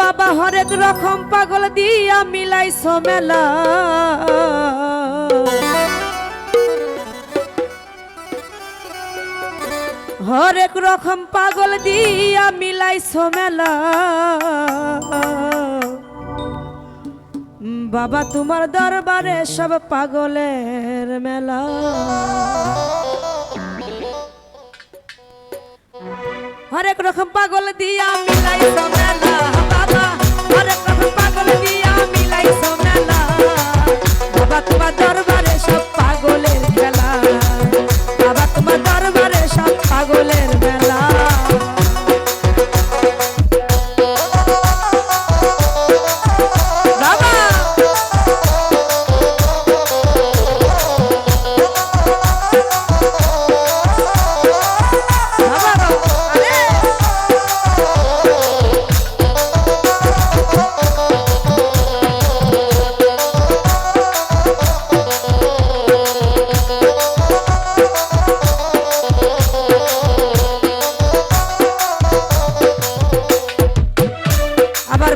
বাবা হরেক রকম পাগল দিয়া মিলাইছো মেলা, হরেক রকম পাগল দিয়া মিলাইছো মেলা। বাবা তোমার দরবারে সব পাগলের মেলা। হরেক রকম পাগল দিয়া মিলাইছো মেলা, বাবা হরেক রকম পাগল দিয়া মিলাইছো মেলা। বাবা তোমার দরবারে সব পাগলের খেলা, বাবা তোমার দরবারে সব পাগলের মেলা।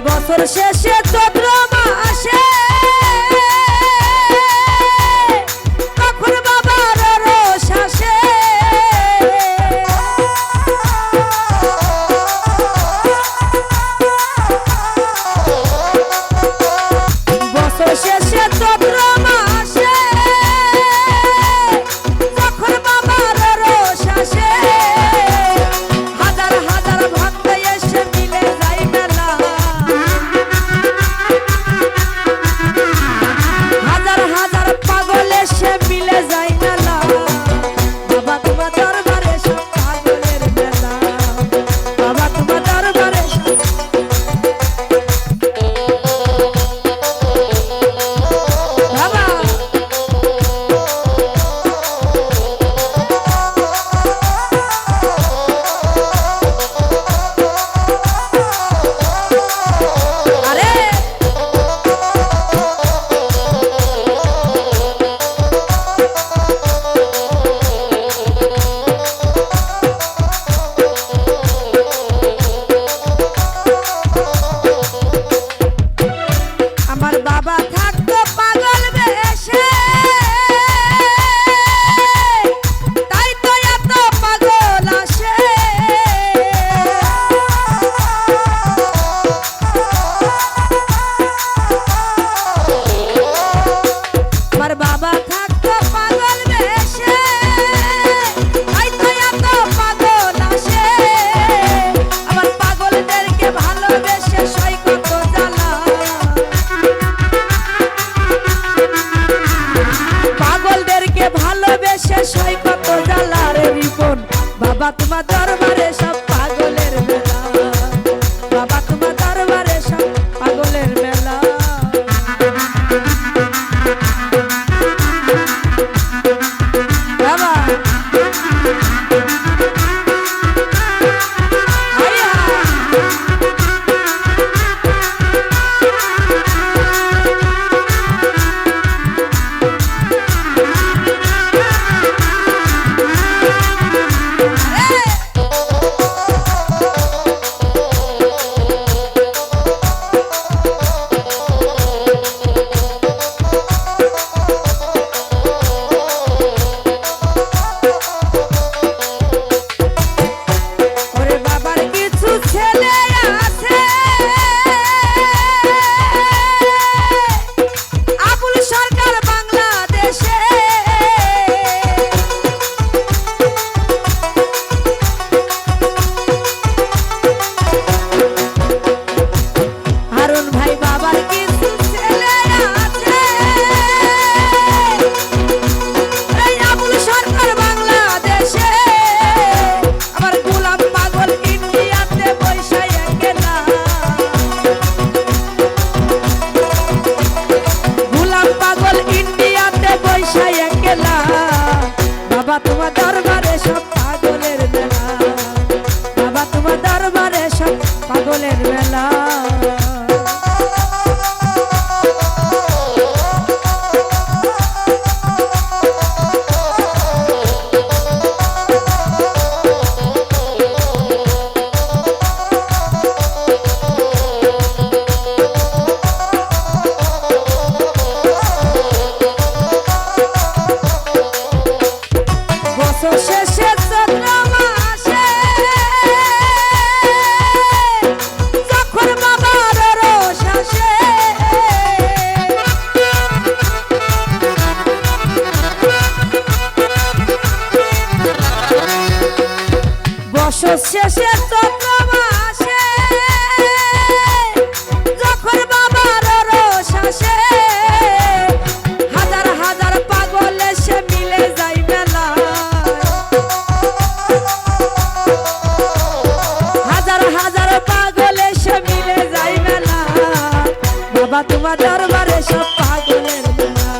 বছর শেষে চৈত্র মাসে তখন বাবার রোষ আসে, বছর শেষে চৈত্র মাসে তখন বাবার রোষ আসে। হাজার হাজার ভক্ত এসে মিলে যায় মেলা, তোমার দরবারে সব পাগলের মেলা,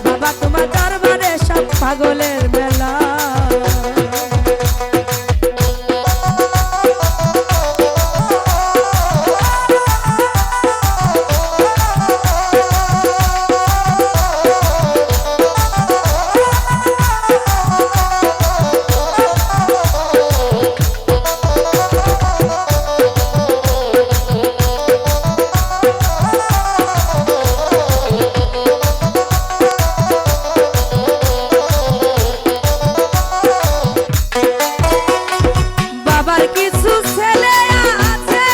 বাবা তোমার দরবারে সব পাগলের মেলা। বাবার কিছু ছেলে আছে,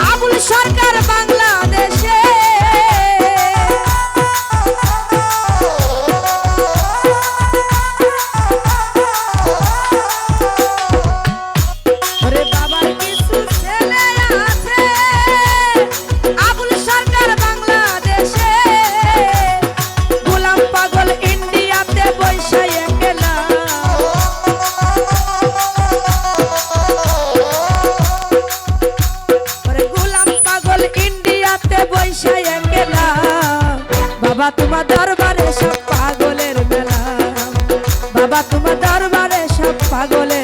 আবুল সরকার বাংলাদেশে, ওরে বাবার কিছু ছেলে আছে, আবুল সরকার বাংলাদেশে, গোলাম পাগল ইন্ডিয়াতে বৈশা একলা, বাবা তোমার দরবারে সব পাগলের মেলা, বাবা তোমার দরবারে সব পাগলের